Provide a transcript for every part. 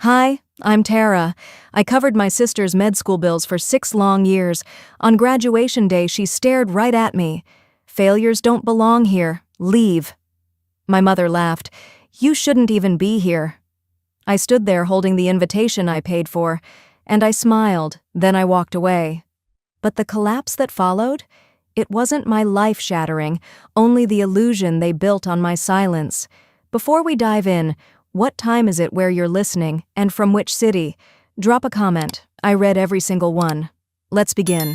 Hi, I'm Tara. I covered my sister's med school bills for 6 long years. On graduation day, she stared right at me. Failures don't belong here. Leave. My mother laughed. You shouldn't even be here. I stood there holding the invitation I paid for, and I smiled, then I walked away. But the collapse that followed? It wasn't my life shattering, only the illusion they built on my silence. Before we dive in, what time is it where you're listening, and from which city? Drop a comment. I read every single one. Let's begin.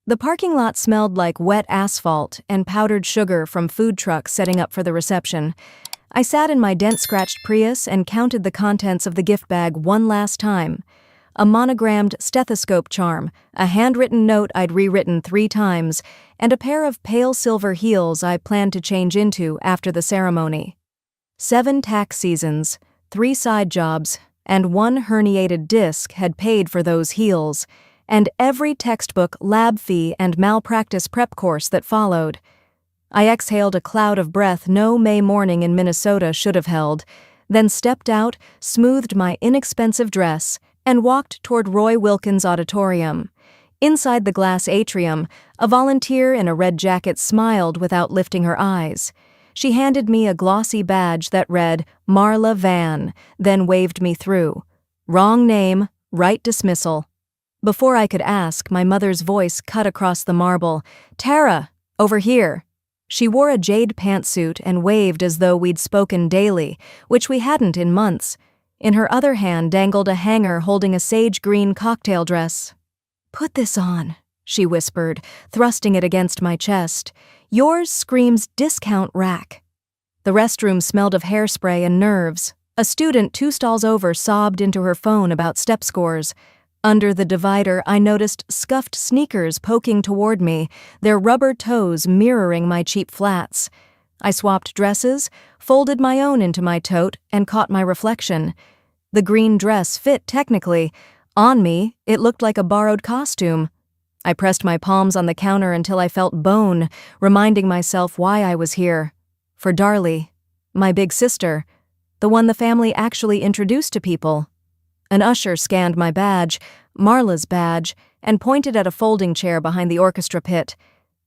The parking lot smelled like wet asphalt and powdered sugar from food trucks setting up for the reception. I sat in my dent-scratched Prius and counted the contents of the gift bag one last time. A monogrammed stethoscope charm, a handwritten note I'd rewritten 3 times, and a pair of pale silver heels I planned to change into after the ceremony. 7 tax seasons, 3 side jobs, and 1 herniated disc had paid for those heels, and every textbook, lab fee, and malpractice prep course that followed. I exhaled a cloud of breath no May morning in Minnesota should have held, then stepped out, smoothed my inexpensive dress, and walked toward Roy Wilkins Auditorium. Inside the glass atrium, a volunteer in a red jacket smiled without lifting her eyes. She handed me a glossy badge that read, Marla Van, then waved me through. Wrong name, right dismissal. Before I could ask, my mother's voice cut across the marble. Tara, over here. She wore a jade pantsuit and waved as though we'd spoken daily, which we hadn't in months. In her other hand dangled a hanger holding a sage-green cocktail dress. Put this on, she whispered, thrusting it against my chest. Yours screams discount rack. The restroom smelled of hairspray and nerves. A student 2 stalls over sobbed into her phone about step scores. Under the divider, I noticed scuffed sneakers poking toward me, their rubber toes mirroring my cheap flats. I swapped dresses, folded my own into my tote, and caught my reflection. The green dress fit technically. On me, it looked like a borrowed costume. I pressed my palms on the counter until I felt bone, reminding myself why I was here. For Darlie, my big sister, the one the family actually introduced to people. An usher scanned my badge, Marla's badge, and pointed at a folding chair behind the orchestra pit.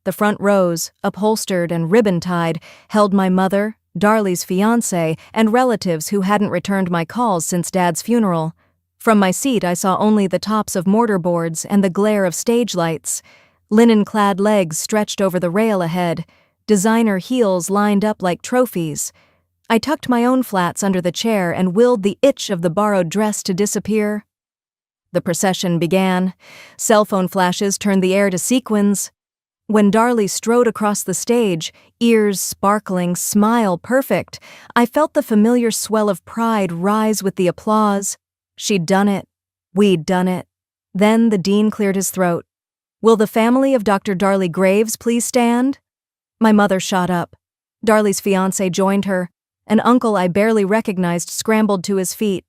The front rows, upholstered and ribbon-tied, held my mother, Darlie's fiancé, and relatives who hadn't returned my calls since Dad's funeral. From my seat, I saw only the tops of mortarboards and the glare of stage lights. Linen-clad legs stretched over the rail ahead, designer heels lined up like trophies. I tucked my own flats under the chair and willed the itch of the borrowed dress to disappear. The procession began. Cell phone flashes turned the air to sequins. When Darlie strode across the stage, ears sparkling, smile perfect, I felt the familiar swell of pride rise with the applause. She'd done it. We'd done it. Then the dean cleared his throat. Will the family of Dr. Darlie Graves please stand? My mother shot up. Darlie's fiancé joined her. An uncle I barely recognized scrambled to his feet.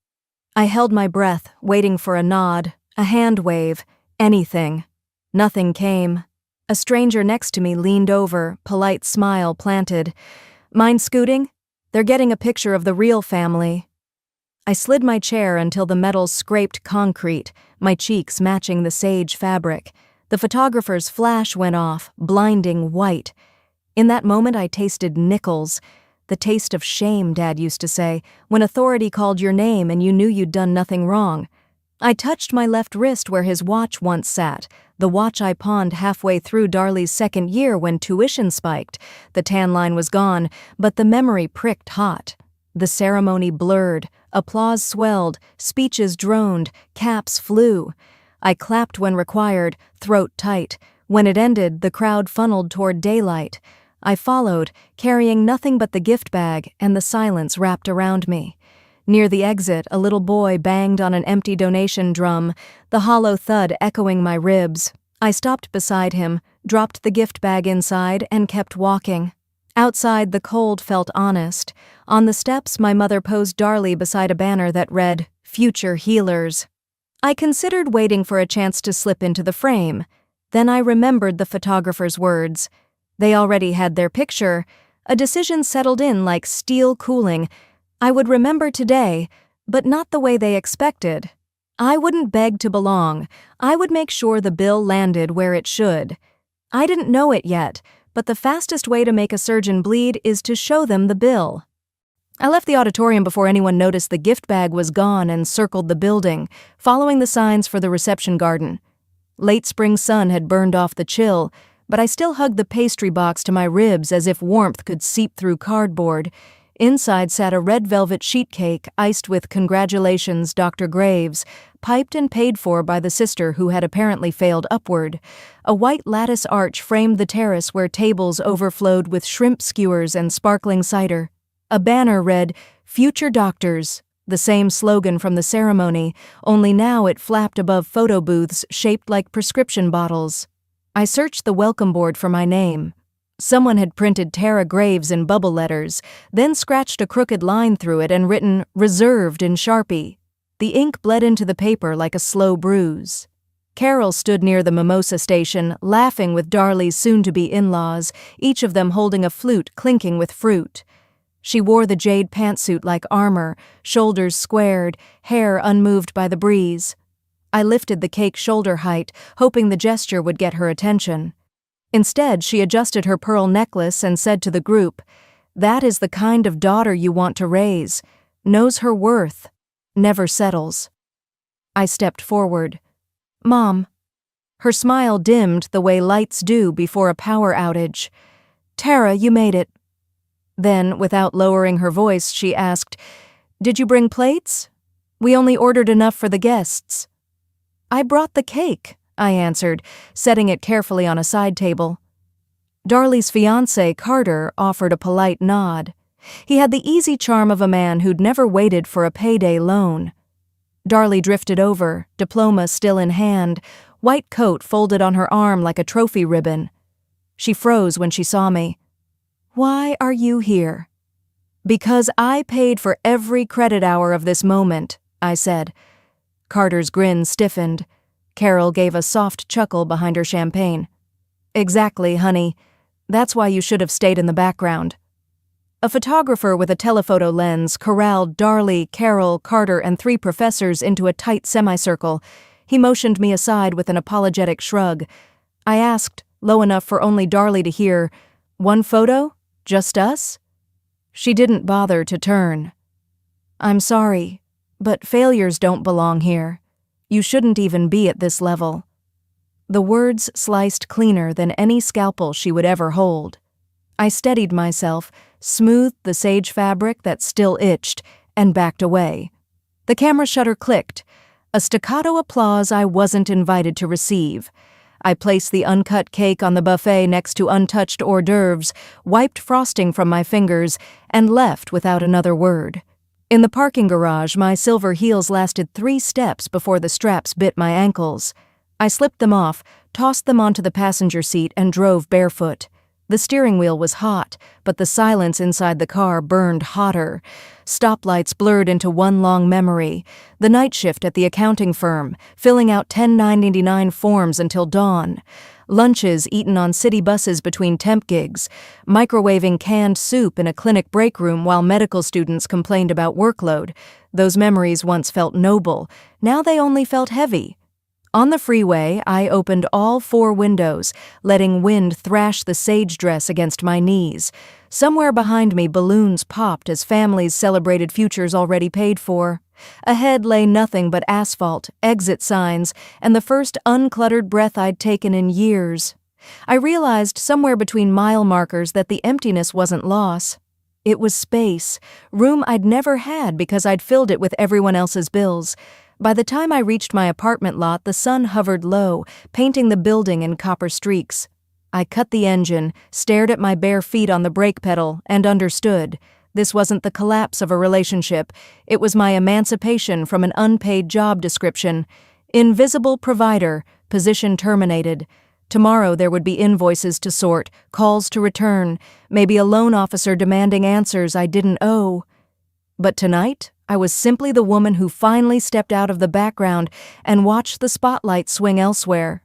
I held my breath, waiting for a nod, a hand wave, anything. Nothing came. A stranger next to me leaned over, polite smile planted. Mind scooting? They're getting a picture of the real family. I slid my chair until the metals scraped concrete, my cheeks matching the sage fabric. The photographer's flash went off, blinding white. In that moment I tasted nickels, the taste of shame, Dad used to say, when authority called your name and you knew you'd done nothing wrong. I touched my left wrist where his watch once sat, the watch I pawned halfway through Darlie's 2nd year when tuition spiked. The tan line was gone, but the memory pricked hot. The ceremony blurred, applause swelled, speeches droned, caps flew. I clapped when required, throat tight. When it ended, the crowd funneled toward daylight. I followed, carrying nothing but the gift bag, and the silence wrapped around me. Near the exit, a little boy banged on an empty donation drum, the hollow thud echoing my ribs. I stopped beside him, dropped the gift bag inside, and kept walking. Outside, the cold felt honest. On the steps, my mother posed Darlie beside a banner that read, Future Healers. I considered waiting for a chance to slip into the frame. Then I remembered the photographer's words. They already had their picture. A decision settled in like steel cooling. I would remember today, But not the way they expected. I wouldn't beg to belong. I would make sure the bill landed where it should. I didn't know it yet, but the fastest way to make a surgeon bleed is to show them the bill. I left the auditorium before anyone noticed the gift bag was gone and circled the building, following the signs for the reception garden. Late spring sun had burned off the chill, but I still hugged the pastry box to my ribs as if warmth could seep through cardboard. Inside sat a red velvet sheet cake iced with "Congratulations, Dr. Graves," piped and paid for by the sister who had apparently failed upward. A white lattice arch framed the terrace where tables overflowed with shrimp skewers and sparkling cider. A banner read, "Future Doctors," the same slogan from the ceremony, only now it flapped above photo booths shaped like prescription bottles. I searched the welcome board for my name. Someone had printed Tara Graves in bubble letters, then scratched a crooked line through it and written "Reserved" in Sharpie. The ink bled into the paper like a slow bruise. Carol stood near the mimosa station, laughing with Darley's soon-to-be in-laws, each of them holding a flute clinking with fruit. She wore the jade pantsuit like armor, shoulders squared, hair unmoved by the breeze. I lifted the cake shoulder height, hoping the gesture would get her attention. Instead, she adjusted her pearl necklace and said to the group, "That is the kind of daughter you want to raise. Knows her worth. Never settles." I stepped forward. "Mom." Her smile dimmed the way lights do before a power outage. "Tara, you made it." Then, without lowering her voice, she asked, "Did you bring plates? We only ordered enough for the guests." "I brought the cake," I answered, setting it carefully on a side table. Darley's fiancé, Carter, offered a polite nod. He had the easy charm of a man who'd never waited for a payday loan. Darley drifted over, diploma still in hand, white coat folded on her arm like a trophy ribbon. She froze when she saw me. "Why are you here?" "Because I paid for every credit hour of this moment," I said. Carter's grin stiffened. Carol gave a soft chuckle behind her champagne. "Exactly, honey. That's why you should have stayed in the background." A photographer with a telephoto lens corralled Darley, Carol, Carter, and 3 professors into a tight semicircle. He motioned me aside with an apologetic shrug. I asked, low enough for only Darley to hear, "One photo? Just us?" She didn't bother to turn. "I'm sorry, but failures don't belong here. You shouldn't even be at this level." The words sliced cleaner than any scalpel she would ever hold. I steadied myself, smoothed the sage fabric that still itched, and backed away. The camera shutter clicked, a staccato applause I wasn't invited to receive. I placed the uncut cake on the buffet next to untouched hors d'oeuvres, wiped frosting from my fingers, and left without another word. In the parking garage, my silver heels lasted 3 steps before the straps bit my ankles. I slipped them off, tossed them onto the passenger seat, and drove barefoot. The steering wheel was hot, but the silence inside the car burned hotter. Stoplights blurred into one long memory. The night shift at the accounting firm, filling out 1099 forms until dawn. Lunches eaten on city buses between temp gigs. Microwaving canned soup in a clinic break room while medical students complained about workload. Those memories once felt noble. Now they only felt heavy. On the freeway, I opened all 4 windows, letting wind thrash the sage dress against my knees. Somewhere behind me, balloons popped as families celebrated futures already paid for. Ahead lay nothing but asphalt, exit signs, and the first uncluttered breath I'd taken in years. I realized somewhere between mile markers that the emptiness wasn't loss. It was space, room I'd never had because I'd filled it with everyone else's bills. By the time I reached my apartment lot, the sun hovered low, painting the building in copper streaks. I cut the engine, stared at my bare feet on the brake pedal, and understood. This wasn't the collapse of a relationship. It was my emancipation from an unpaid job description. Invisible provider, position terminated. Tomorrow there would be invoices to sort, calls to return, maybe a loan officer demanding answers I didn't owe. But tonight, I was simply the woman who finally stepped out of the background and watched the spotlight swing elsewhere.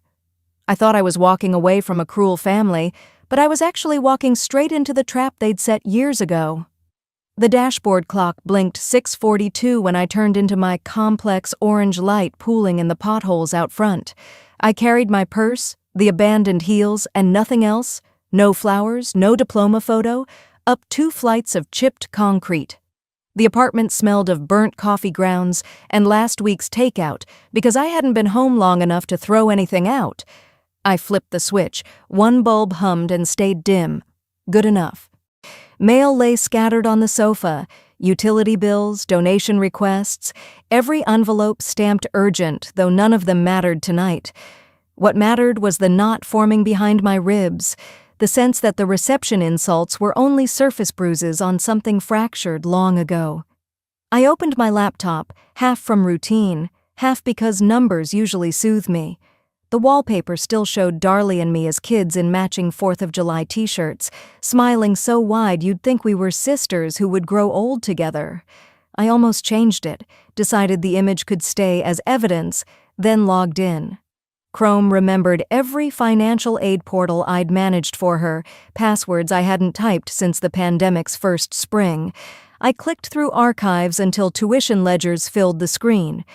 I thought I was walking away from a cruel family, but I was actually walking straight into the trap they'd set years ago. The dashboard clock blinked 6:42 when I turned into my complex orange light pooling in the potholes out front. I carried my purse, the abandoned heels, and nothing else. No flowers, no diploma photo, up 2 flights of chipped concrete. The apartment smelled of burnt coffee grounds and last week's takeout because I hadn't been home long enough to throw anything out. I flipped the switch. One bulb hummed and stayed dim. Good enough. Mail lay scattered on the sofa, utility bills, donation requests, every envelope stamped urgent, though none of them mattered tonight. What mattered was the knot forming behind my ribs, the sense that the reception insults were only surface bruises on something fractured long ago. I opened my laptop, half from routine, half because numbers usually soothe me. The wallpaper still showed Darlie and me as kids in matching 4th of July t-shirts, smiling so wide you'd think we were sisters who would grow old together. I almost changed it, decided the image could stay as evidence, then logged in. Chrome remembered every financial aid portal I'd managed for her, passwords I hadn't typed since the pandemic's first spring. I clicked through archives until tuition ledgers filled the screen.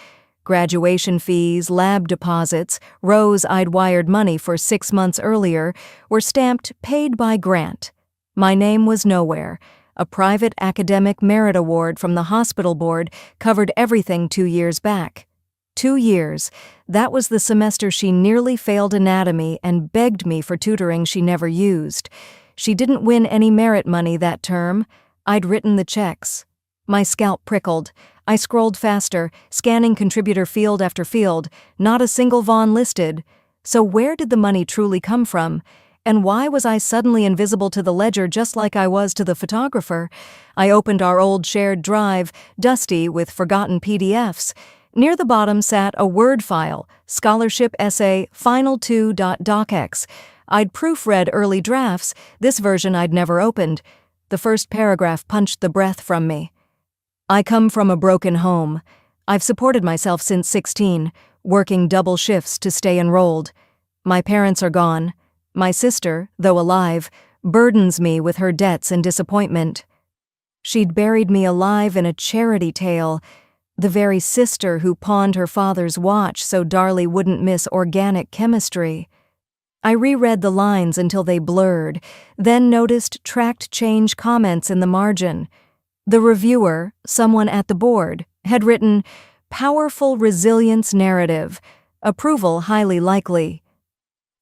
Graduation fees, lab deposits, rows I'd wired money for 6 months earlier, were stamped paid by grant. My name was nowhere. A private academic merit award from the hospital board covered everything 2 years back. 2 years. That was the semester she nearly failed anatomy and begged me for tutoring she never used. She didn't win any merit money that term. I'd written the checks. My scalp prickled. I scrolled faster, scanning contributor field after field, not a single Vaughn listed. So where did the money truly come from? And why was I suddenly invisible to the ledger just like I was to the photographer? I opened our old shared drive, dusty with forgotten PDFs. Near the bottom sat a Word file, scholarship essay, final2.docx. I'd proofread early drafts, this version I'd never opened. The first paragraph punched the breath from me. I come from a broken home. I've supported myself since 16, working double shifts to stay enrolled. My parents are gone. My sister, though alive, burdens me with her debts and disappointment. She'd buried me alive in a charity tale, the very sister who pawned her father's watch so Darlie wouldn't miss organic chemistry. I reread the lines until they blurred, then noticed tracked change comments in the margin. The reviewer, someone at the board, had written, "Powerful resilience narrative. Approval highly likely."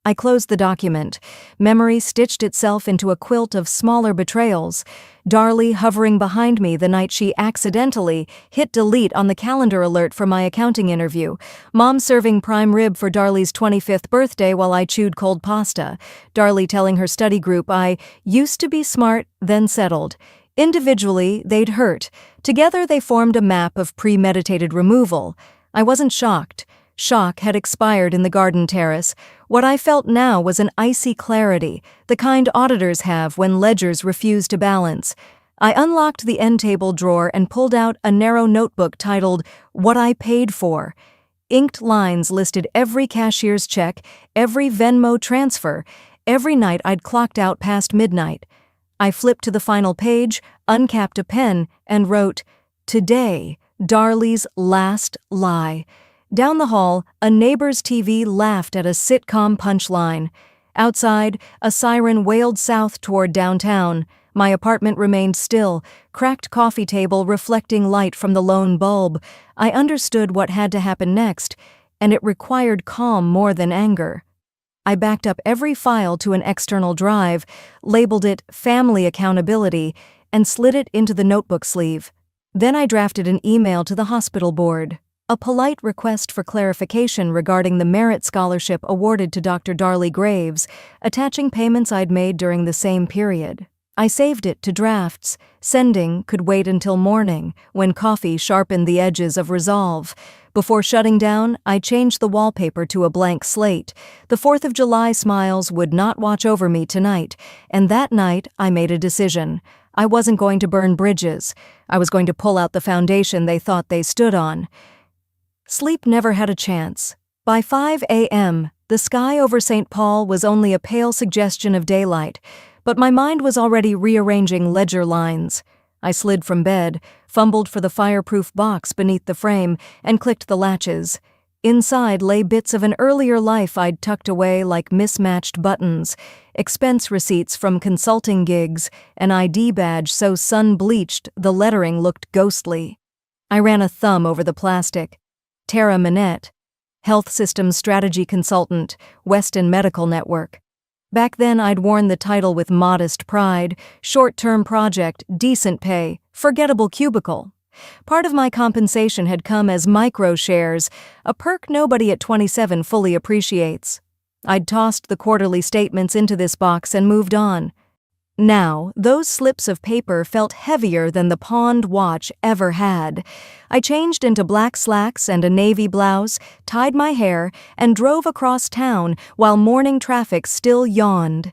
I closed the document. Memory stitched itself into a quilt of smaller betrayals. Darlie hovering behind me the night she accidentally hit delete on the calendar alert for my accounting interview. Mom serving prime rib for Darlie's 25th birthday while I chewed cold pasta. Darlie telling her study group I used to be smart, then settled. Individually, they'd hurt. Together, they formed a map of premeditated removal. I wasn't shocked. Shock had expired in the garden terrace. What I felt now was an icy clarity, the kind auditors have when ledgers refuse to balance. I unlocked the end table drawer and pulled out a narrow notebook titled, "What I Paid For." Inked lines listed every cashier's check, every Venmo transfer, every night I'd clocked out past midnight. I flipped to the final page, uncapped a pen, and wrote, "Today, Darlie's last lie." Down the hall, a neighbor's TV laughed at a sitcom punchline. Outside, a siren wailed south toward downtown. My apartment remained still, cracked coffee table reflecting light from the lone bulb. I understood what had to happen next, and it required calm more than anger. I backed up every file to an external drive, labeled it Family Accountability, and slid it into the notebook sleeve. Then I drafted an email to the hospital board. A polite request for clarification regarding the merit scholarship awarded to Dr. Darlie Graves, attaching payments I'd made during the same period. I saved it to drafts. Sending could wait until morning, when coffee sharpened the edges of resolve. Before shutting down, I changed the wallpaper to a blank slate. The 4th of July smiles would not watch over me tonight, and that night I made a decision. I wasn't going to burn bridges. I was going to pull out the foundation they thought they stood on. Sleep never had a chance. By 5 a.m., the sky over St. Paul was only a pale suggestion of daylight, but my mind was already rearranging ledger lines. I slid from bed, fumbled for the fireproof box beneath the frame, and clicked the latches. Inside lay bits of an earlier life I'd tucked away like mismatched buttons, expense receipts from consulting gigs, an ID badge so sun-bleached the lettering looked ghostly. I ran a thumb over the plastic. Tara Minette, Health Systems Strategy Consultant, Weston Medical Network. Back then I'd worn the title with modest pride, short-term project, decent pay, forgettable cubicle. Part of my compensation had come as micro-shares, a perk nobody at 27 fully appreciates. I'd tossed the quarterly statements into this box and moved on. Now, those slips of paper felt heavier than the pawned watch ever had. I changed into black slacks and a navy blouse, tied my hair, and drove across town while morning traffic still yawned.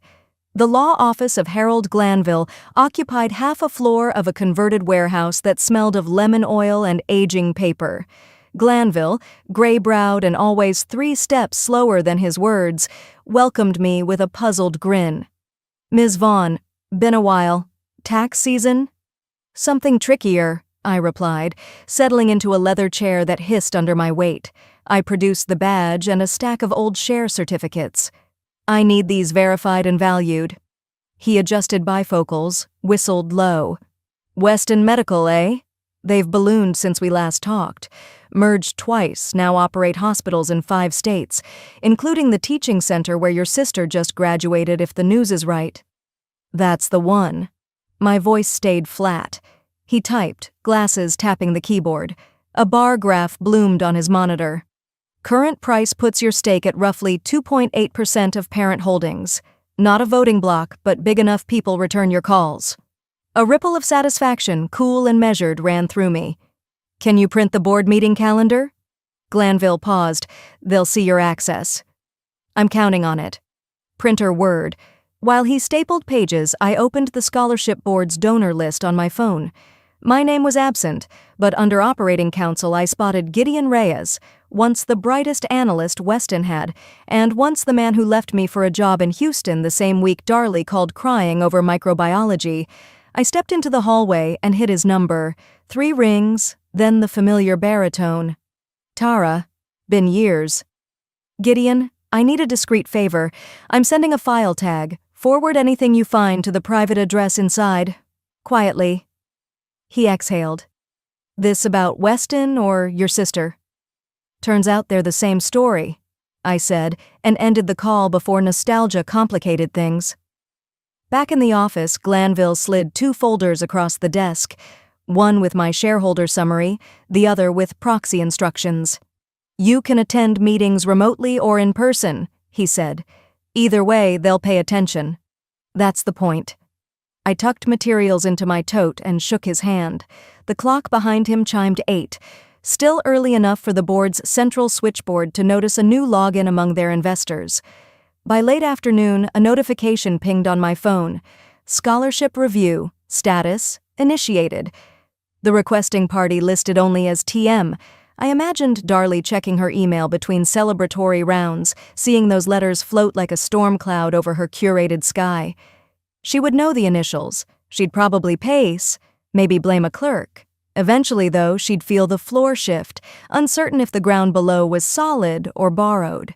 The law office of Harold Glanville occupied half a floor of a converted warehouse that smelled of lemon oil and aging paper. Glanville, gray-browed and always 3 steps slower than his words, welcomed me with a puzzled grin. "Ms. Vaughn, been a while. Tax season?" "Something trickier," I replied, settling into a leather chair that hissed under my weight. I produced the badge and a stack of old share certificates. "I need these verified and valued." He adjusted bifocals, whistled low. "Weston Medical, eh? They've ballooned since we last talked. Merged twice, now operate hospitals in 5 states, including the teaching center where your sister just graduated if the news is right." "That's the one." My voice stayed flat. He typed, glasses tapping the keyboard. A bar graph bloomed on his monitor. "Current price puts your stake at roughly 2.8% of parent holdings. Not a voting block, but big enough people return your calls." A ripple of satisfaction, cool and measured, ran through me. "Can you print the board meeting calendar?" Glanville paused. "They'll see your access." "I'm counting on it." Printer Word. While he stapled pages, I opened the scholarship board's donor list on my phone. My name was absent, but under operating council I spotted Gideon Reyes, once the brightest analyst Weston had, and once the man who left me for a job in Houston the same week Darley called crying over microbiology. I stepped into the hallway and hit his number. 3 rings, then the familiar baritone. "Tara, been years." "Gideon, I need a discreet favor. I'm sending a file tag. Forward anything you find to the private address inside. Quietly." He exhaled. "This about Weston or your sister?" "Turns out they're the same story," I said, and ended the call before nostalgia complicated things. Back in the office, Glanville slid 2 folders across the desk, one with my shareholder summary, the other with proxy instructions. "You can attend meetings remotely or in person," he said. "Either way, they'll pay attention." That's the point. I tucked materials into my tote and shook his hand. The clock behind him chimed 8, still early enough for the board's central switchboard to notice a new login among their investors. By late afternoon, a notification pinged on my phone. "Scholarship review. Status. Initiated." The requesting party listed only as TM. I imagined Darley checking her email between celebratory rounds, seeing those letters float like a storm cloud over her curated sky. She would know the initials. She'd probably pace, maybe blame a clerk. Eventually, though, she'd feel the floor shift, uncertain if the ground below was solid or borrowed.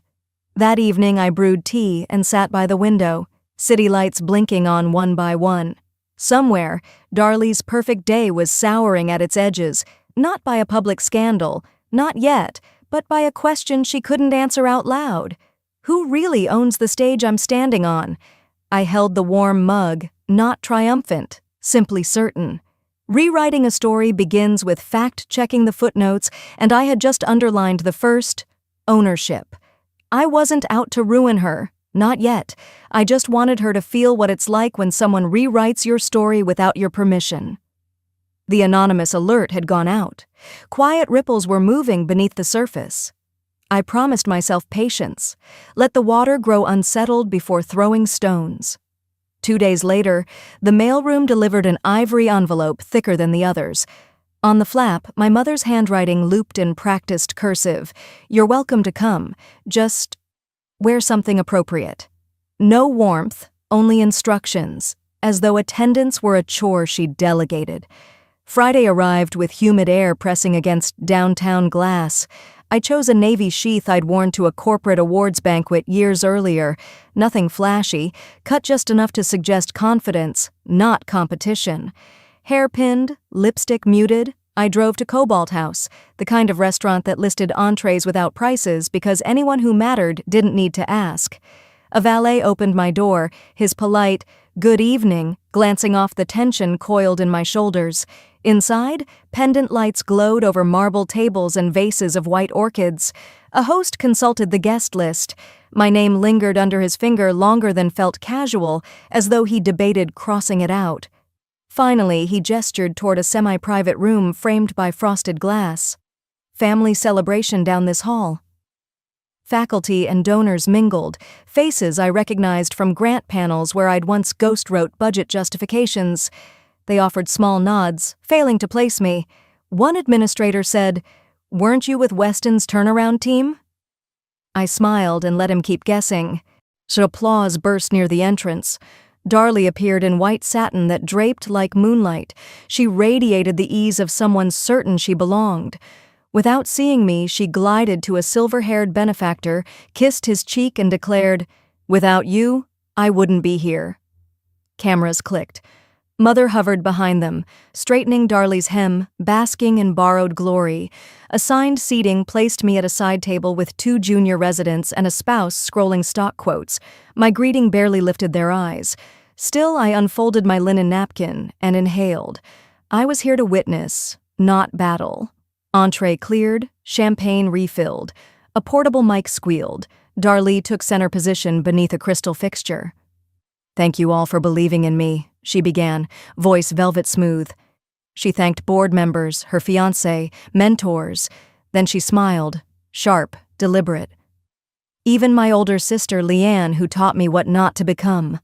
That evening, I brewed tea and sat by the window, city lights blinking on one by one. Somewhere, Darley's perfect day was souring at its edges, not by a public scandal, not yet, but by a question she couldn't answer out loud. Who really owns the stage I'm standing on? I held the warm mug, not triumphant, simply certain. Rewriting a story begins with fact-checking the footnotes, and I had just underlined the first, ownership. I wasn't out to ruin her, not yet. I just wanted her to feel what it's like when someone rewrites your story without your permission. The anonymous alert had gone out. Quiet ripples were moving beneath the surface. I promised myself patience. Let the water grow unsettled before throwing stones. 2 days later, the mailroom delivered an ivory envelope thicker than the others. On the flap, my mother's handwriting looped in practiced cursive. "You're welcome to come. Just wear something appropriate." No warmth, only instructions, as though attendance were a chore she'd delegated. Friday arrived with humid air pressing against downtown glass. I chose a navy sheath I'd worn to a corporate awards banquet years earlier. Nothing flashy, cut just enough to suggest confidence, not competition. Hair pinned, lipstick muted, I drove to Cobalt House, the kind of restaurant that listed entrees without prices because anyone who mattered didn't need to ask. A valet opened my door, his polite, "Good evening," glancing off the tension coiled in my shoulders. Inside, pendant lights glowed over marble tables and vases of white orchids. A host consulted the guest list. My name lingered under his finger longer than felt casual, as though he debated crossing it out. Finally, he gestured toward a semi-private room framed by frosted glass. Family celebration down this hall. Faculty and donors mingled, faces I recognized from grant panels where I'd once ghost-wrote budget justifications. They offered small nods, failing to place me. One administrator said, "Weren't you with Weston's turnaround team?" I smiled and let him keep guessing. Applause burst near the entrance. Darlie appeared in white satin that draped like moonlight. She radiated the ease of someone certain she belonged. Without seeing me, she glided to a silver-haired benefactor, kissed his cheek and declared, "Without you, I wouldn't be here." Cameras clicked. Mother hovered behind them, straightening Darlie's hem, basking in borrowed glory. Assigned seating placed me at a side table with 2 junior residents and a spouse scrolling stock quotes. My greeting barely lifted their eyes. Still, I unfolded my linen napkin and inhaled. I was here to witness, not battle. Entree cleared, champagne refilled. A portable mic squealed. Darlie took center position beneath a crystal fixture. "Thank you all for believing in me," she began, voice velvet smooth. She thanked board members, her fiancé, mentors. Then she smiled, sharp, deliberate. "Even my older sister, Leanne, who taught me what not to become."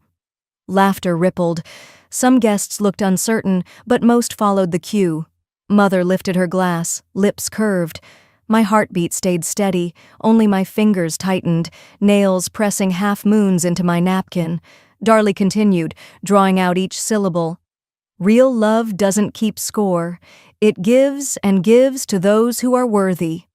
Laughter rippled. Some guests looked uncertain, but most followed the cue. Mother lifted her glass, lips curved. My heartbeat stayed steady, only my fingers tightened, nails pressing half-moons into my napkin. Darlie continued, drawing out each syllable. "Real love doesn't keep score. It gives and gives to those who are worthy."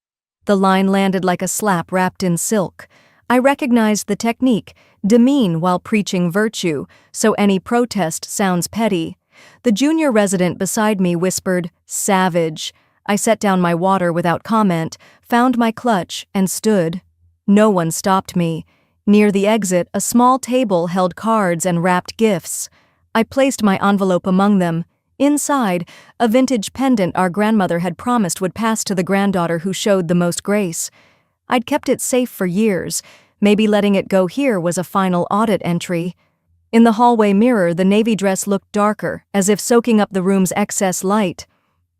The line landed like a slap wrapped in silk. I recognized the technique, demean while preaching virtue, so any protest sounds petty. The junior resident beside me whispered, "Savage." I set down my water without comment, found my clutch, and stood. No one stopped me. Near the exit, a small table held cards and wrapped gifts. I placed my envelope among them. Inside, a vintage pendant our grandmother had promised would pass to the granddaughter who showed the most grace. I'd kept it safe for years. Maybe letting it go here was a final audit entry. In the hallway mirror, the navy dress looked darker, as if soaking up the room's excess light.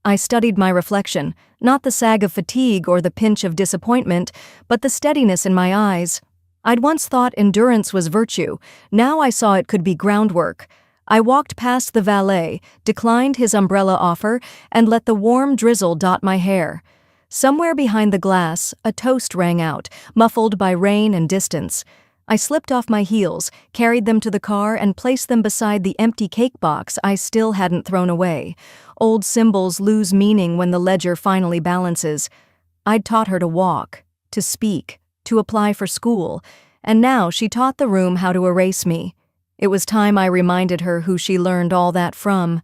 I studied my reflection, not the sag of fatigue or the pinch of disappointment, but the steadiness in my eyes. I'd once thought endurance was virtue. Now I saw it could be groundwork. I walked past the valet, declined his umbrella offer, and let the warm drizzle dot my hair. Somewhere behind the glass, a toast rang out, muffled by rain and distance. I slipped off my heels, carried them to the car, and placed them beside the empty cake box I still hadn't thrown away. Old symbols lose meaning when the ledger finally balances. I'd taught her to walk, to speak, to apply for school, and now she taught the room how to erase me. It was time I reminded her who she learned all that from.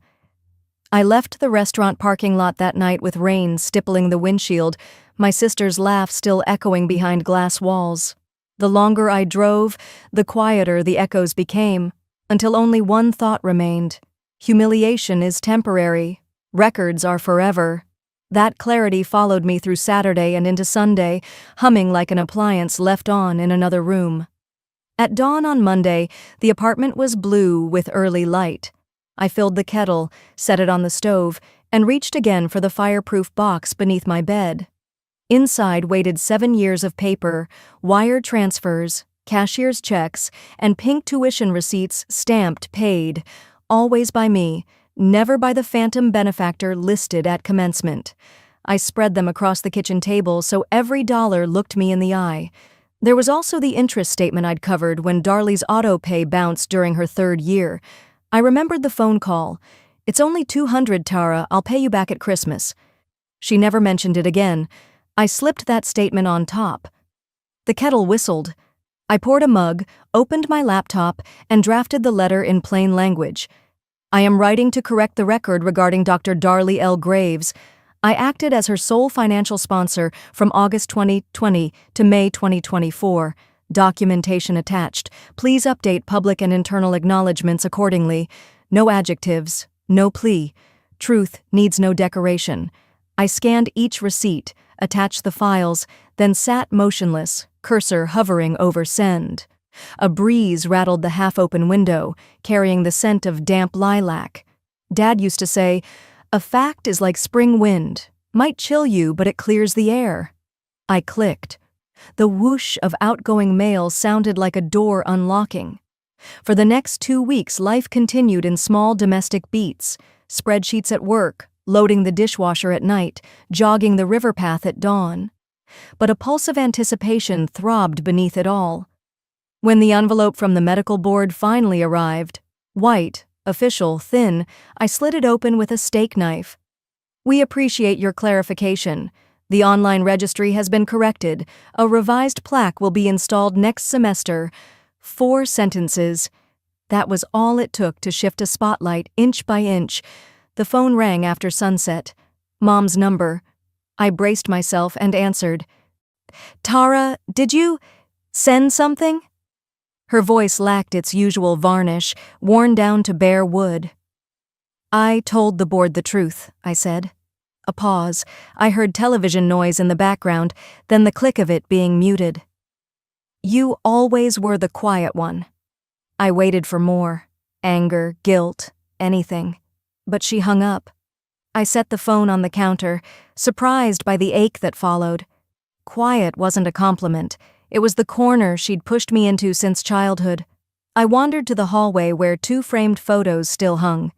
I left the restaurant parking lot that night with rain stippling the windshield, my sister's laugh still echoing behind glass walls. The longer I drove, the quieter the echoes became, until only one thought remained. Humiliation is temporary. Records are forever. That clarity followed me through Saturday and into Sunday, humming like an appliance left on in another room. At dawn on Monday, the apartment was blue with early light. I filled the kettle, set it on the stove, and reached again for the fireproof box beneath my bed. Inside waited 7 years of paper, wire transfers, cashier's checks, and pink tuition receipts stamped paid, always by me, never by the phantom benefactor listed at commencement. I spread them across the kitchen table so every dollar looked me in the eye. There was also the interest statement I'd covered when Darlie's auto pay bounced during her 3rd year. I remembered the phone call. "It's only 200, Tara. I'll pay you back at Christmas." She never mentioned it again. I slipped that statement on top. The kettle whistled. I poured a mug, opened my laptop, and drafted the letter in plain language. "I am writing to correct the record regarding Dr. Darley L. Graves. I acted as her sole financial sponsor from August 2020 to May 2024. Documentation attached. Please update public and internal acknowledgments accordingly. No adjectives. No plea. Truth needs no decoration." I scanned each receipt, attached the files, then sat motionless, cursor hovering over send. A breeze rattled the half-open window, carrying the scent of damp lilac. Dad used to say, "A fact is like spring wind. Might chill you, but it clears the air." I clicked. The whoosh of outgoing mail sounded like a door unlocking. For the next 2 weeks, life continued in small domestic beats. Spreadsheets at work, loading the dishwasher at night, jogging the river path at dawn. But a pulse of anticipation throbbed beneath it all. When the envelope from the medical board finally arrived, white, official, thin, I slit it open with a steak knife. "We appreciate your clarification. The online registry has been corrected. A revised plaque will be installed next semester." 4 sentences. That was all it took to shift a spotlight inch by inch. The phone rang after sunset. Mom's number. I braced myself and answered. "Tara, did you send something?" Her voice lacked its usual varnish, worn down to bare wood. "I told the board the truth," I said. A pause. I heard television noise in the background, then the click of it being muted. "You always were the quiet one." I waited for more. Anger, guilt, anything. But she hung up. I set the phone on the counter, surprised by the ache that followed. Quiet wasn't a compliment. It was the corner she'd pushed me into since childhood. I wandered to the hallway where 2 framed photos still hung.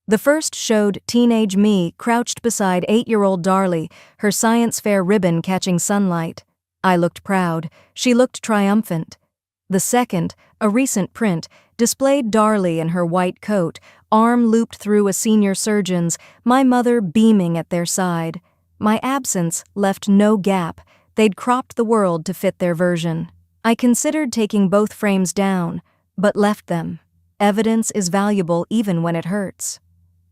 The first showed teenage me crouched beside 8-year-old Darley, her science fair ribbon catching sunlight. I looked proud. She looked triumphant. The second, a recent print, displayed Darley in her white coat, arm looped through a senior surgeon's, my mother beaming at their side. My absence left no gap. They'd cropped the world to fit their version. I considered taking both frames down, but left them. Evidence is valuable even when it hurts.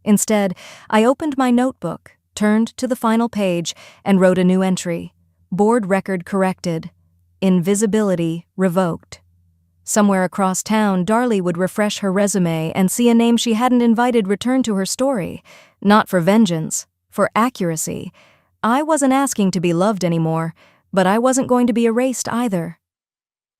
Instead, I opened my notebook, turned to the final page, and wrote a new entry. Board record corrected. Invisibility revoked. Somewhere across town, Darley would refresh her resume and see a name she hadn't invited return to her story. Not for vengeance, for accuracy. I wasn't asking to be loved anymore, but I wasn't going to be erased either.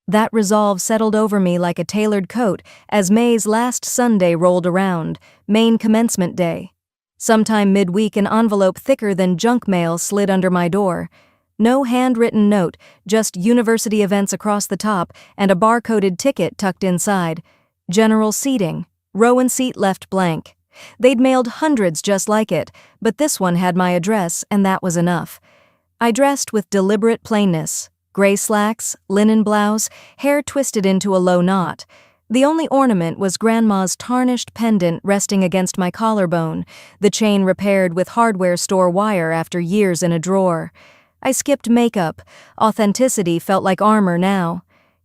That resolve settled over me like a tailored coat as May's last Sunday rolled around, Maine commencement day. Sometime midweek, an envelope thicker than junk mail slid under my door. No handwritten note, just university events across the top and a bar-coded ticket tucked inside. General seating. Row and seat left blank. They'd mailed hundreds just like it, but this one had my address, and that was enough. I dressed with deliberate plainness. Gray slacks, linen blouse, hair twisted into a low knot. The only ornament was Grandma's tarnished pendant resting against my collarbone, the chain repaired with hardware store wire after years in a drawer. I skipped makeup. Authenticity felt like armor now.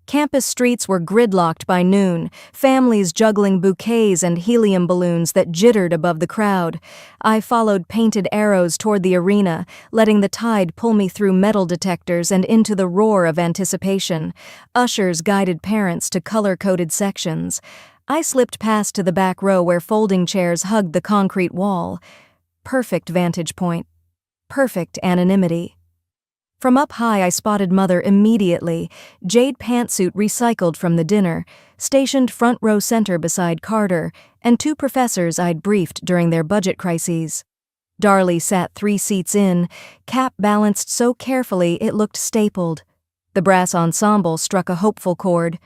Campus streets were gridlocked by noon, families juggling bouquets and helium balloons that jittered above the crowd. I followed painted arrows toward the arena, letting the tide pull me through metal detectors and into the roar of anticipation. Ushers guided parents to color-coded sections. I slipped past to the back row where folding chairs hugged the concrete wall. Perfect vantage point. Perfect anonymity. From up high, I spotted Mother immediately, jade pantsuit recycled from the dinner, stationed front row center beside Carter, and 2 professors I'd briefed during their budget crises. Darley sat 3 seats in, cap balanced so carefully it looked stapled. The brass ensemble struck a hopeful chord.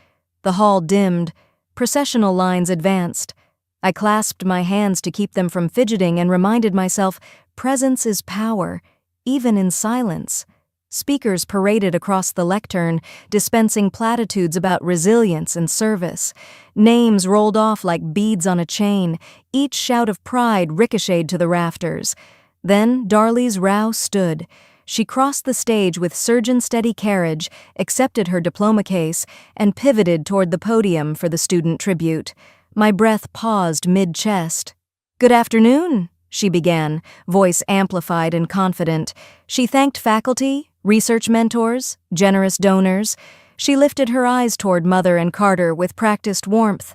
The hall dimmed. Processional lines advanced. I clasped my hands to keep them from fidgeting and reminded myself, presence is power, even in silence. Speakers paraded across the lectern, dispensing platitudes about resilience and service. Names rolled off like beads on a chain, each shout of pride ricocheted to the rafters. Then Darley's Rao stood. She crossed the stage with surgeon-steady carriage, accepted her diploma case, and pivoted toward the podium for the student tribute. My breath paused mid-chest. "Good afternoon," she began, voice amplified and confident. She thanked faculty, research mentors, generous donors. She lifted her eyes toward Mother and Carter with practiced warmth,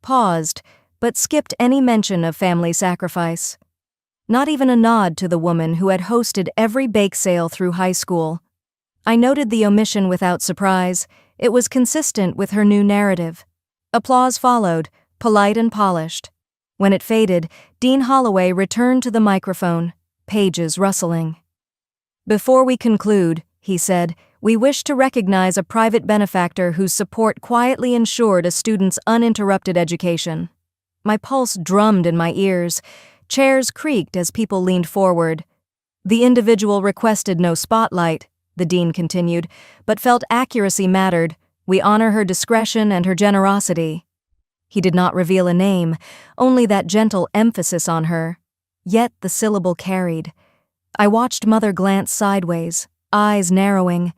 paused, but skipped any mention of family sacrifice. Not even a nod to the woman who had hosted every bake sale through high school. I noted the omission without surprise. It was consistent with her new narrative. Applause followed, polite and polished. When it faded, Dean Holloway returned to the microphone, pages rustling. "Before we conclude," he said, "we wish to recognize a private benefactor whose support quietly ensured a student's uninterrupted education." My pulse drummed in my ears. Chairs creaked as people leaned forward. "The individual requested no spotlight," the dean continued, "but felt accuracy mattered. We honor her discretion and her generosity." He did not reveal a name, only that gentle emphasis on her. Yet the syllable carried. I watched Mother glance sideways, eyes narrowing.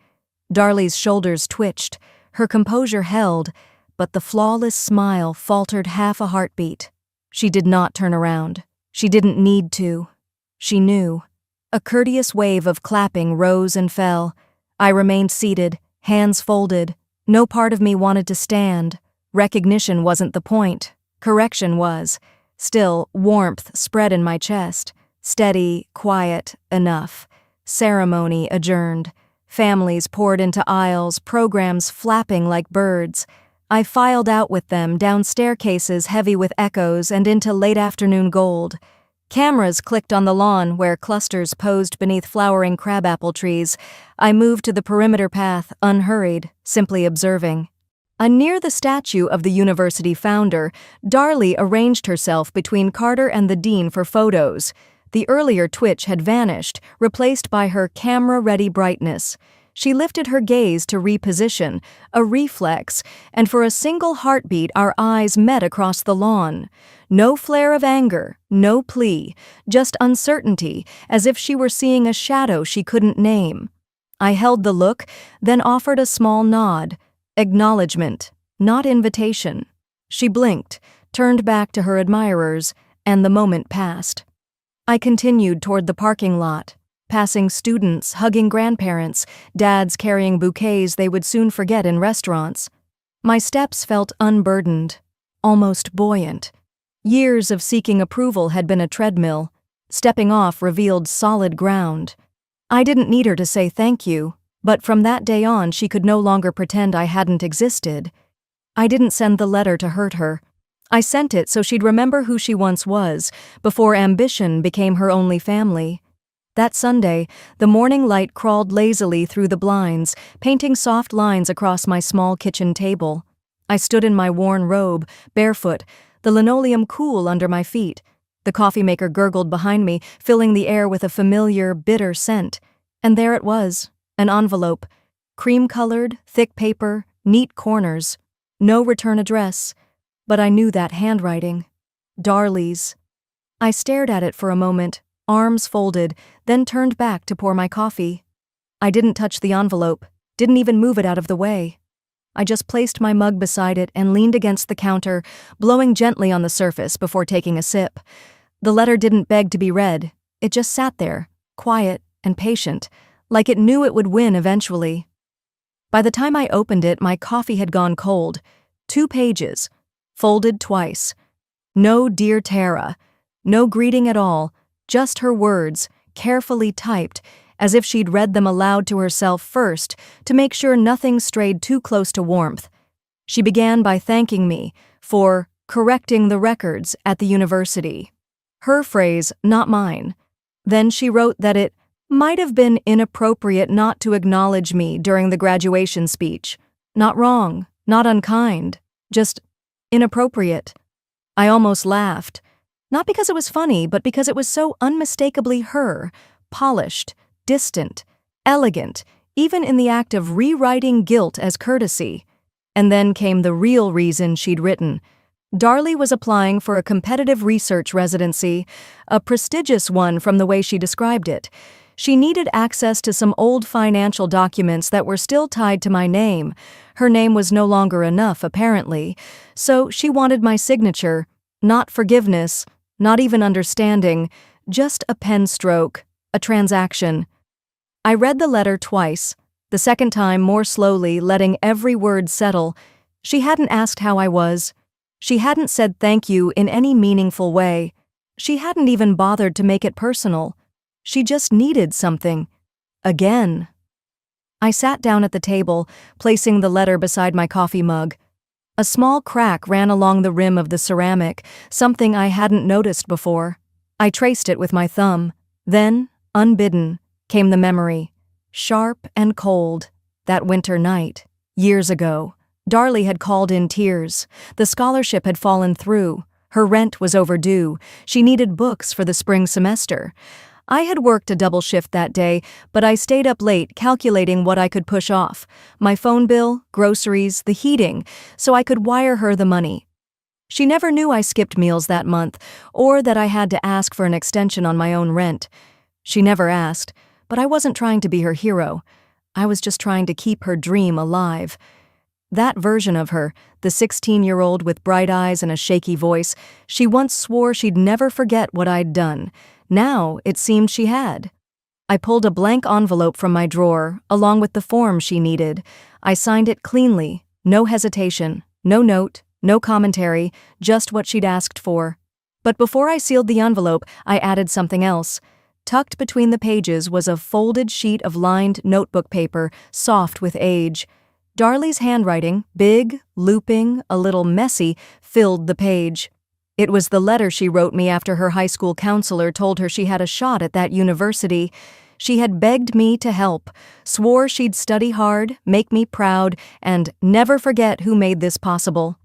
Darley's shoulders twitched, her composure held, but the flawless smile faltered half a heartbeat. She did not turn around. She didn't need to. She knew. A courteous wave of clapping rose and fell. I remained seated, hands folded. No part of me wanted to stand. Recognition wasn't the point. Correction was. Still, warmth spread in my chest. Steady, quiet, enough. Ceremony adjourned. Families poured into aisles, programs flapping like birds. I filed out with them down staircases heavy with echoes and into late-afternoon gold. Cameras clicked on the lawn where clusters posed beneath flowering crabapple trees. I moved to the perimeter path, unhurried, simply observing. Near the statue of the university founder, Darley arranged herself between Carter and the dean for photos. The earlier twitch had vanished, replaced by her camera-ready brightness. She lifted her gaze to reposition, a reflex, and for a single heartbeat our eyes met across the lawn. No flare of anger, no plea, just uncertainty, as if she were seeing a shadow she couldn't name. I held the look, then offered a small nod. Acknowledgement, not invitation. She blinked, turned back to her admirers, and the moment passed. I continued toward the parking lot, passing students, hugging grandparents, dads carrying bouquets they would soon forget in restaurants. My steps felt unburdened, almost buoyant. Years of seeking approval had been a treadmill. Stepping off revealed solid ground. I didn't need her to say thank you, but from that day on she could no longer pretend I hadn't existed. I didn't send the letter to hurt her. I sent it so she'd remember who she once was, before ambition became her only family. That Sunday, the morning light crawled lazily through the blinds, painting soft lines across my small kitchen table. I stood in my worn robe, barefoot, the linoleum cool under my feet. The coffee maker gurgled behind me, filling the air with a familiar, bitter scent. And there it was, an envelope. Cream-colored, thick paper, neat corners. No return address. But I knew that handwriting. Darley's. I stared at it for a moment, arms folded, then turned back to pour my coffee. I didn't touch the envelope, didn't even move it out of the way. I just placed my mug beside it and leaned against the counter, blowing gently on the surface before taking a sip. The letter didn't beg to be read. It just sat there, quiet and patient, like it knew it would win eventually. By the time I opened it, my coffee had gone cold. 2 pages, folded twice. No Dear Tara, no greeting at all, just her words, carefully typed, as if she'd read them aloud to herself first to make sure nothing strayed too close to warmth. She began by thanking me for correcting the records at the university. Her phrase, not mine. Then she wrote that it might have been inappropriate not to acknowledge me during the graduation speech. Not wrong, not unkind, just inappropriate. I almost laughed. Not because it was funny, but because it was so unmistakably her, polished, distant, elegant, even in the act of rewriting guilt as courtesy. And then came the real reason she'd written. Darlie was applying for a competitive research residency, a prestigious one from the way she described it. She needed access to some old financial documents that were still tied to my name. Her name was no longer enough, apparently, so she wanted my signature, not forgiveness, not even understanding, just a pen stroke, a transaction. I read the letter twice, the second time more slowly, letting every word settle. She hadn't asked how I was. She hadn't said thank you in any meaningful way. She hadn't even bothered to make it personal. She just needed something. Again. I sat down at the table, placing the letter beside my coffee mug. A small crack ran along the rim of the ceramic, something I hadn't noticed before. I traced it with my thumb. Then, unbidden, came the memory. Sharp and cold. That winter night. Years ago. Darlie had called in tears. The scholarship had fallen through. Her rent was overdue. She needed books for the spring semester. I had worked a double shift that day, but I stayed up late calculating what I could push off. My phone bill, groceries, the heating, so I could wire her the money. She never knew I skipped meals that month, or that I had to ask for an extension on my own rent. She never asked, but I wasn't trying to be her hero. I was just trying to keep her dream alive. That version of her, the 16-year-old with bright eyes and a shaky voice, she once swore she'd never forget what I'd done. Now, it seemed she had. I pulled a blank envelope from my drawer, along with the form she needed. I signed it cleanly, no hesitation, no note, no commentary, just what she'd asked for. But before I sealed the envelope, I added something else. Tucked between the pages was a folded sheet of lined notebook paper, soft with age. Darlie's handwriting, big, looping, a little messy, filled the page. It was the letter she wrote me after her high school counselor told her she had a shot at that university. She had begged me to help, swore she'd study hard, make me proud, and never forget who made this possible.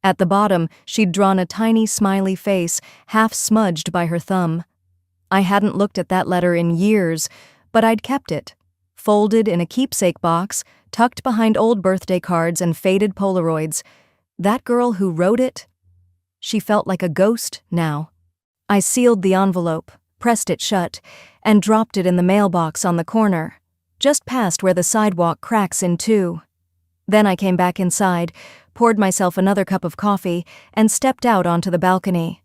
At the bottom, she'd drawn a tiny smiley face, half smudged by her thumb. I hadn't looked at that letter in years, but I'd kept it. Folded in a keepsake box, tucked behind old birthday cards and faded Polaroids. That girl who wrote it? She felt like a ghost now. I sealed the envelope, pressed it shut, and dropped it in the mailbox on the corner, just past where the sidewalk cracks in two. Then I came back inside, poured myself another cup of coffee, and stepped out onto the balcony.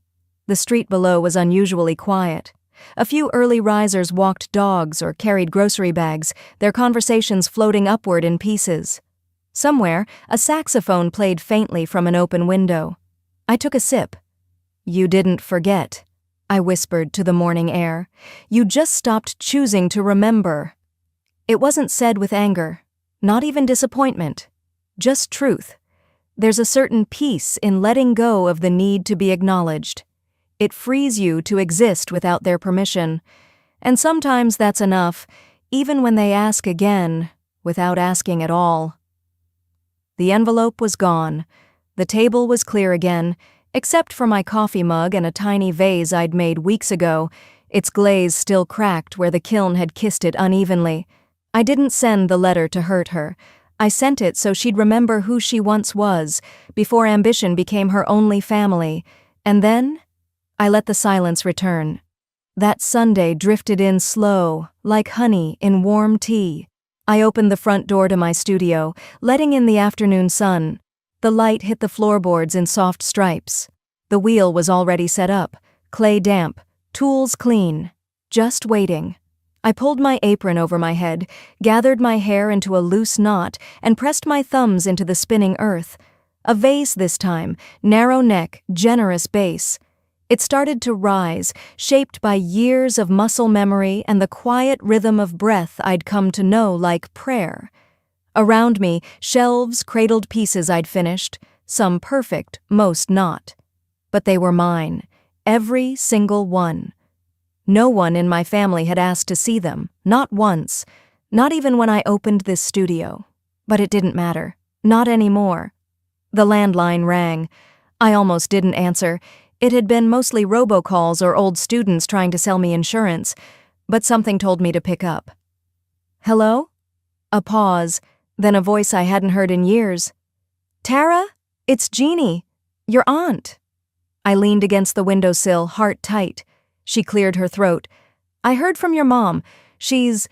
The street below was unusually quiet. A few early risers walked dogs or carried grocery bags, their conversations floating upward in pieces. Somewhere, a saxophone played faintly from an open window. I took a sip. "You didn't forget," I whispered to the morning air. "You just stopped choosing to remember." It wasn't said with anger, not even disappointment, just truth. There's a certain peace in letting go of the need to be acknowledged. It frees you to exist without their permission, and sometimes that's enough, even when they ask again, without asking at all. The envelope was gone. The table was clear again, except for my coffee mug and a tiny vase I'd made weeks ago, its glaze still cracked where the kiln had kissed it unevenly. I didn't send the letter to hurt her. I sent it so she'd remember who she once was, before ambition became her only family. And then, I let the silence return. That Sunday drifted in slow, like honey in warm tea. I opened the front door to my studio, letting in the afternoon sun. The light hit the floorboards in soft stripes. The wheel was already set up, clay damp, tools clean, just waiting. I pulled my apron over my head, gathered my hair into a loose knot, and pressed my thumbs into the spinning earth. A vase this time, narrow neck, generous base. It started to rise, shaped by years of muscle memory and the quiet rhythm of breath I'd come to know like prayer. Around me, shelves cradled pieces I'd finished, some perfect, most not. But they were mine, every single one. No one in my family had asked to see them, not once, not even when I opened this studio. But it didn't matter, not anymore. The landline rang. I almost didn't answer. It had been mostly robocalls or old students trying to sell me insurance, but something told me to pick up. "Hello?" A pause, then a voice I hadn't heard in years. "Tara, it's Jeannie, your aunt." I leaned against the windowsill, heart tight. She cleared her throat. "I heard from your mom. She's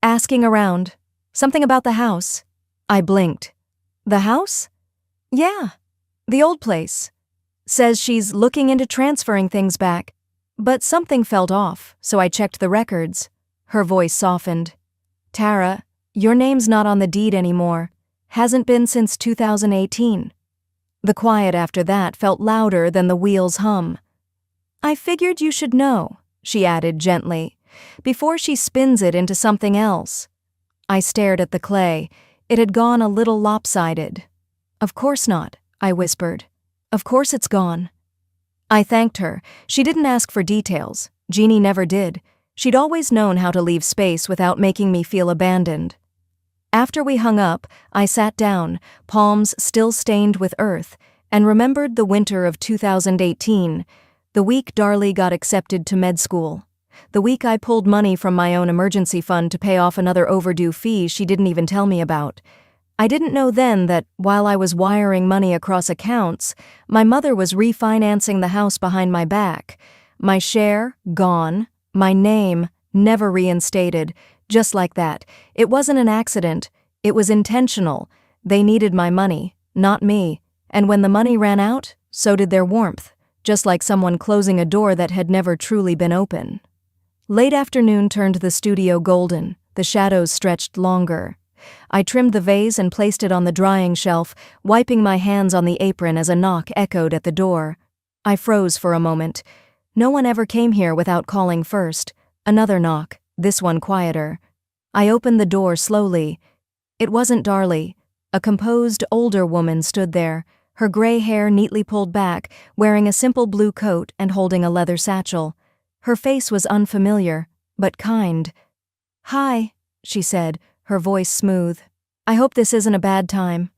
asking around. Something about the house." I blinked. "The house?" "Yeah, the old place. Says she's looking into transferring things back." But something felt off, so I checked the records. Her voice softened. "Tara, your name's not on the deed anymore. Hasn't been since 2018. The quiet after that felt louder than the wheels' hum. "I figured you should know," she added gently, "before she spins it into something else." I stared at the clay. It had gone a little lopsided. "Of course not," I whispered. "Of course it's gone." I thanked her. She didn't ask for details. Jeannie never did. She'd always known how to leave space without making me feel abandoned. After we hung up, I sat down, palms still stained with earth, and remembered the winter of 2018, the week Darlie got accepted to med school, the week I pulled money from my own emergency fund to pay off another overdue fee she didn't even tell me about. I didn't know then that, while I was wiring money across accounts, my mother was refinancing the house behind my back. My share, gone. My name, never reinstated. Just like that. It wasn't an accident. It was intentional. They needed my money, not me. And when the money ran out, so did their warmth, just like someone closing a door that had never truly been open. Late afternoon turned the studio golden. The shadows stretched longer. I trimmed the vase and placed it on the drying shelf, wiping my hands on the apron as a knock echoed at the door. I froze for a moment. No one ever came here without calling first. Another knock, this one quieter. I opened the door slowly. It wasn't Darlie. A composed, older woman stood there, her gray hair neatly pulled back, wearing a simple blue coat and holding a leather satchel. Her face was unfamiliar, but kind. "Hi," she said, her voice smooth. "I hope this isn't a bad time.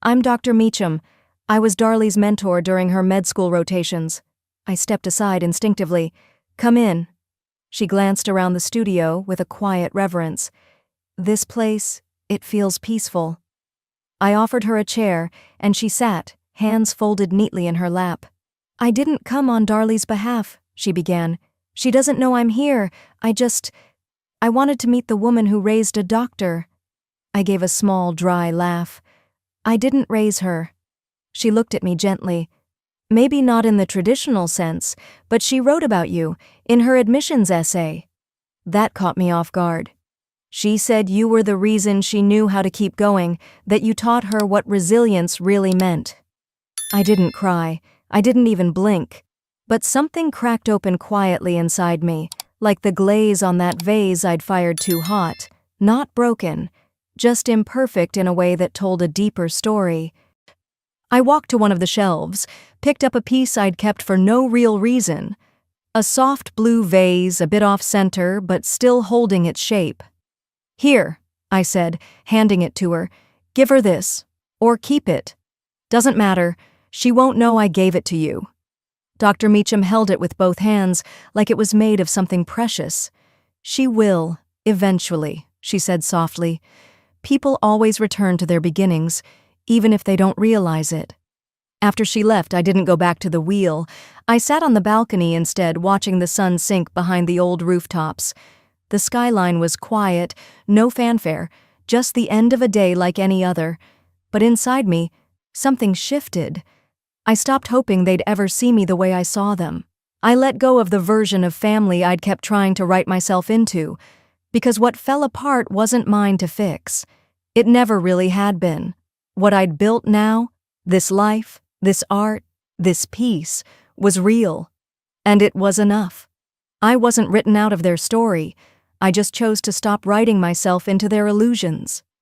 I'm Dr. Meacham. I was Darlie's mentor during her med school rotations." I stepped aside instinctively. "Come in." She glanced around the studio with a quiet reverence. "This place, it feels peaceful." I offered her a chair, and she sat, hands folded neatly in her lap. "I didn't come on Darlie's behalf," she began. "She doesn't know I'm here. I wanted to meet the woman who raised a doctor." I gave a small, dry laugh. "I didn't raise her." She looked at me gently. "Maybe not in the traditional sense, but she wrote about you in her admissions essay." That caught me off guard. "She said you were the reason she knew how to keep going, that you taught her what resilience really meant." I didn't cry. I didn't even blink. But something cracked open quietly inside me, like the glaze on that vase I'd fired too hot. Not broken, just imperfect in a way that told a deeper story. I walked to one of the shelves, picked up a piece I'd kept for no real reason. A soft blue vase, a bit off-center, but still holding its shape. "Here," I said, handing it to her. "Give her this. Or keep it. Doesn't matter. She won't know I gave it to you." Dr. Meacham held it with both hands, like it was made of something precious. "She will, eventually," she said softly. "People always return to their beginnings, even if they don't realize it." After she left, I didn't go back to the wheel. I sat on the balcony instead, watching the sun sink behind the old rooftops. The skyline was quiet, no fanfare, just the end of a day like any other. But inside me, something shifted. I stopped hoping they'd ever see me the way I saw them. I let go of the version of family I'd kept trying to write myself into, because what fell apart wasn't mine to fix. It never really had been. What I'd built now, this life, this art, this peace, was real. And it was enough. I wasn't written out of their story. I just chose to stop writing myself into their illusions.